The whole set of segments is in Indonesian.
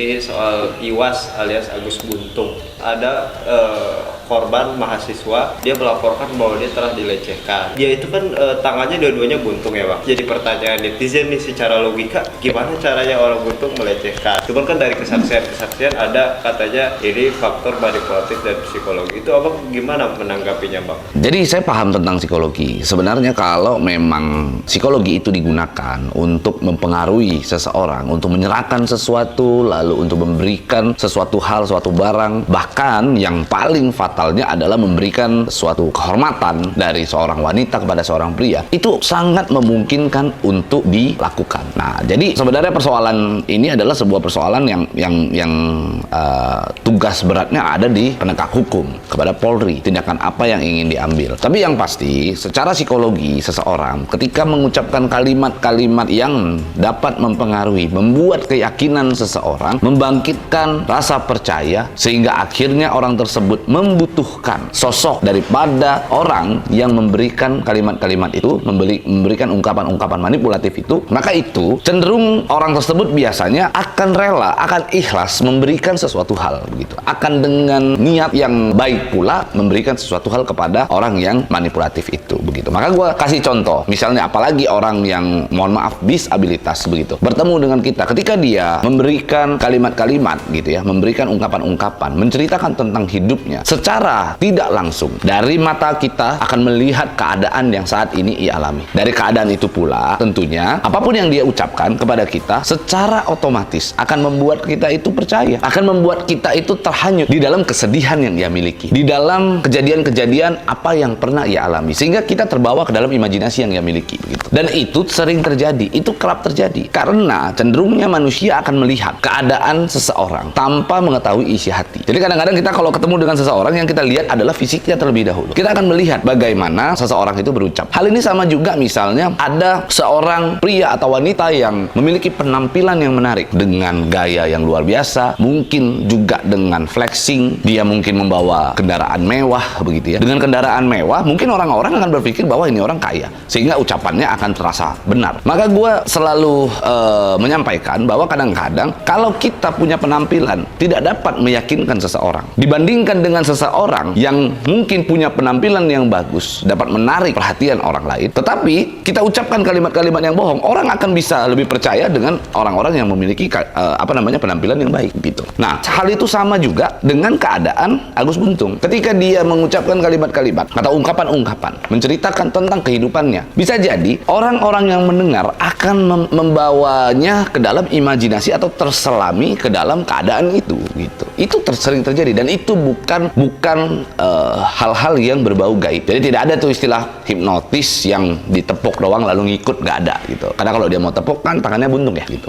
ini soal Iwas alias Agus Buntung. Ada korban mahasiswa, dia melaporkan bahwa dia telah dilecehkan. Dia itu kan tangannya dua-duanya buntung ya Bang. Jadi pertanyaan netizen nih, secara logika gimana caranya orang buntung melecehkan? Cuman kan dari kesaksian ada katanya ini faktor manipulatif dan psikologi. Itu Abang gimana menanggapinya Bang? Jadi saya paham tentang psikologi. Sebenarnya kalau memang psikologi itu digunakan untuk mempengaruhi seseorang, untuk menyerahkan sesuatu, lalu untuk memberikan sesuatu hal, suatu barang, bahkan yang paling fatalnya adalah memberikan suatu kehormatan dari seorang wanita kepada seorang pria, itu sangat memungkinkan untuk dilakukan. Nah, jadi sebenarnya persoalan ini adalah sebuah persoalan yang tugas beratnya ada di penegak hukum, kepada Polri, tindakan apa yang ingin diambil. Tapi yang pasti, secara psikologi seseorang ketika mengucapkan kalimat-kalimat yang dapat mempengaruhi, membuat keyakinan seseorang, membangkitkan rasa percaya, sehingga akhirnya orang tersebut membutuhkan sosok daripada orang yang memberikan kalimat-kalimat itu, memberikan ungkapan-ungkapan manipulatif itu, maka itu cenderung orang tersebut biasanya akan rela, akan ikhlas memberikan sesuatu hal begitu, akan dengan niat yang baik pula memberikan sesuatu hal kepada orang yang manipulatif itu begitu. Maka gue kasih contoh, misalnya apalagi orang yang mohon maaf disabilitas begitu, bertemu dengan kita, ketika dia memberikan kalimat-kalimat gitu ya, memberikan ungkapan-ungkapan, menceritakan tentang hidupnya, secara tidak langsung dari mata kita akan melihat keadaan yang saat ini ia alami. Dari keadaan itu pula tentunya apapun yang dia ucapkan kepada kita secara otomatis akan membuat kita itu percaya, akan membuat kita itu terhanyut di dalam kesedihan yang ia miliki, di dalam kejadian-kejadian apa yang pernah ia alami, sehingga kita terbawa ke dalam imajinasi yang ia miliki begitu. Dan itu sering terjadi, itu kerap terjadi karena cenderungnya manusia akan melihat keadaan seseorang tanpa mengetahui isi hati. Jadi kadang-kadang kita kalau ketemu dengan seseorang, yang kita lihat adalah fisiknya terlebih dahulu. Kita akan melihat bagaimana seseorang itu berucap. Hal ini sama juga misalnya ada seorang pria atau wanita yang memiliki penampilan yang menarik dengan gaya yang luar biasa, mungkin juga dengan flexing, dia mungkin membawa kendaraan mewah begitu ya. Dengan kendaraan mewah mungkin orang-orang akan berpikir bahwa ini orang kaya, sehingga ucapannya akan terasa benar. Maka gue selalu menyampaikan bahwa kadang-kadang kalau kita punya penampilan tidak dapat meyakinkan seseorang dibandingkan dengan seseorang yang mungkin punya penampilan yang bagus, dapat menarik perhatian orang lain, tetapi kita ucapkan kalimat-kalimat yang bohong, orang akan bisa lebih percaya dengan orang-orang yang memiliki penampilan yang baik gitu. Nah, hal itu sama juga dengan keadaan Agus Buntung. Ketika dia mengucapkan kalimat-kalimat atau ungkapan-ungkapan menceritakan tentang kehidupannya, bisa jadi orang-orang yang mendengar akan membawanya ke dalam imajinasi atau terselami ke dalam keadaan itu gitu. Itu sering terjadi, dan itu bukan hal-hal yang berbau gaib. Jadi tidak ada tuh istilah hipnotis yang ditepuk doang lalu ngikut, nggak ada gitu. Karena kalau dia mau tepuk kan tangannya buntung ya gitu.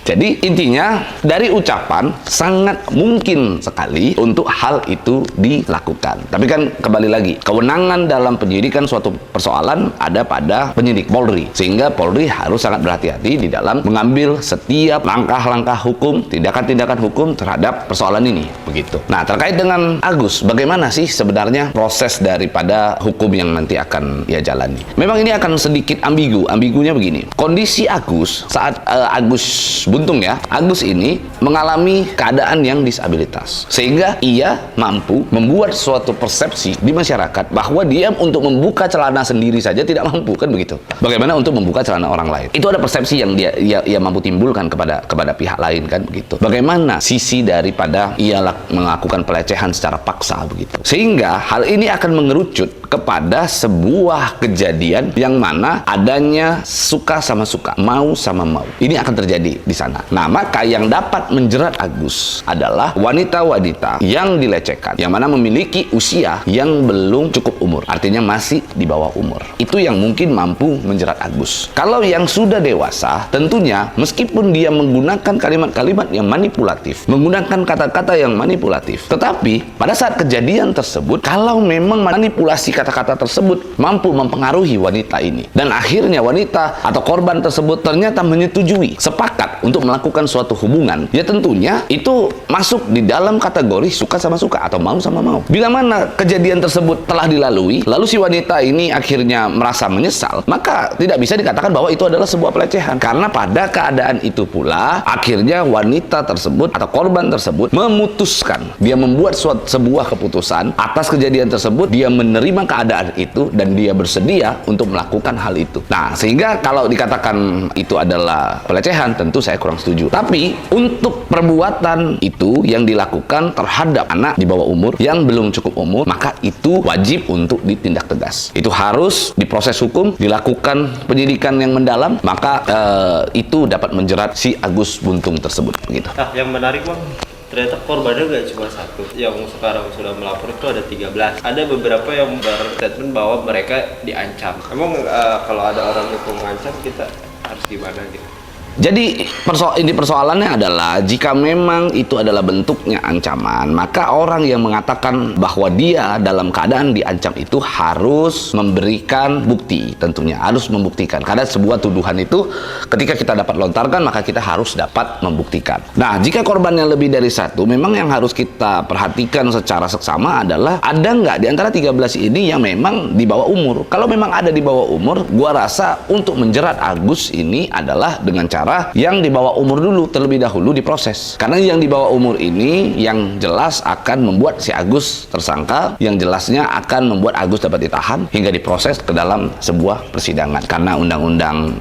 Jadi intinya dari ucapan sangat mungkin sekali untuk hal itu dilakukan. Tapi kan kembali lagi, kewenangan dalam penyidikan suatu persoalan ada pada penyidik Polri, sehingga Polri harus sangat berhati-hati di dalam mengambil setiap langkah-langkah hukum, tindakan-tindakan hukum terhadap persoalan ini begitu. Nah, terkait dengan Agus, bagaimana sih sebenarnya proses daripada hukum yang nanti akan ia jalani? Memang ini akan sedikit ambigu. Ambigunya begini, kondisi Agus saat Agus Buntung ya, Agus ini mengalami keadaan yang disabilitas, sehingga ia mampu membuat suatu persepsi di masyarakat bahwa dia untuk membuka celana sendiri saja tidak mampu, kan begitu. Bagaimana untuk membuka celana orang lain? Itu ada persepsi yang ia mampu timbulkan kepada pihak lain, kan begitu. Bagaimana sisi daripada ia melakukan pelecehan secara paksa begitu. Sehingga hal ini akan mengerucut kepada sebuah kejadian yang mana adanya suka sama suka, mau sama mau. Ini akan terjadi di sana. Nah, maka yang dapat menjerat Agus adalah wanita-wanita yang dilecehkan, yang mana memiliki usia yang belum cukup umur, artinya masih di bawah umur. Itu yang mungkin mampu menjerat Agus. Kalau yang sudah dewasa, tentunya meskipun dia menggunakan kalimat-kalimat yang manipulatif, menggunakan kata-kata yang manipulatif, tetapi pada saat kejadian tersebut, kalau memang manipulasi kata-kata tersebut mampu mempengaruhi wanita ini. Dan akhirnya wanita atau korban tersebut ternyata menyetujui, sepakat untuk melakukan suatu hubungan. Ya tentunya itu masuk di dalam kategori suka sama suka atau mau sama mau. Bila mana kejadian tersebut telah dilalui, lalu si wanita ini akhirnya merasa menyesal, maka tidak bisa dikatakan bahwa itu adalah sebuah pelecehan. Karena pada keadaan itu pula, akhirnya wanita tersebut atau korban tersebut memutuskan, dia membuat sebuah keputusan atas kejadian tersebut, dia menerima keadaan itu dan dia bersedia untuk melakukan hal itu. Nah, sehingga kalau dikatakan itu adalah pelecehan, tentu saya kurang setuju. Tapi untuk perbuatan itu yang dilakukan terhadap anak di bawah umur yang belum cukup umur, maka itu wajib untuk ditindak tegas. Itu harus diproses hukum, dilakukan penyidikan yang mendalam, maka itu dapat menjerat si Agus Buntung tersebut. Gitu. Nah, yang menarik Bang, ternyata korbannya gak cuma satu. Yang sekarang sudah melapor itu ada 13. Ada beberapa yang berstatement bahwa mereka diancam. Emang kalau ada orang itu mengancam, kita harus gimana gitu? Jadi ini persoalannya adalah jika memang itu adalah bentuknya ancaman, maka orang yang mengatakan bahwa dia dalam keadaan diancam itu harus memberikan bukti, tentunya harus membuktikan. Karena sebuah tuduhan itu ketika kita dapat lontarkan, maka kita harus dapat membuktikan. Nah, jika korbannya lebih dari satu, memang yang harus kita perhatikan secara seksama adalah ada nggak di antara 13 ini yang memang di bawah umur. Kalau memang ada di bawah umur, gua rasa untuk menjerat Agus ini adalah dengan cara yang di bawah umur dulu, terlebih dahulu diproses. Karena yang di bawah umur ini yang jelas akan membuat si Agus tersangka, yang jelasnya akan membuat Agus dapat ditahan hingga diproses ke dalam sebuah persidangan. Karena undang-undang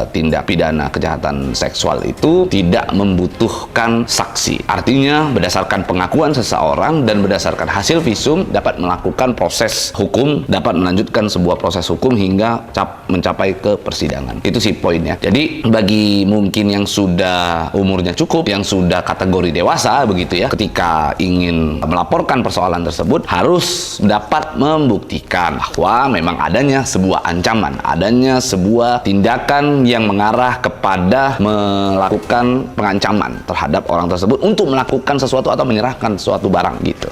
tindak pidana kejahatan seksual itu tidak membutuhkan saksi. Artinya berdasarkan pengakuan seseorang dan berdasarkan hasil visum dapat melakukan proses hukum, dapat melanjutkan sebuah proses hukum hingga mencapai ke persidangan. Itu sih poinnya. Jadi bagi mungkin yang sudah umurnya cukup, yang sudah kategori dewasa begitu ya, ketika ingin melaporkan persoalan tersebut harus dapat membuktikan bahwa memang adanya sebuah ancaman, adanya sebuah tindakan yang mengarah kepada melakukan pengancaman terhadap orang tersebut untuk melakukan sesuatu atau menyerahkan suatu barang gitu.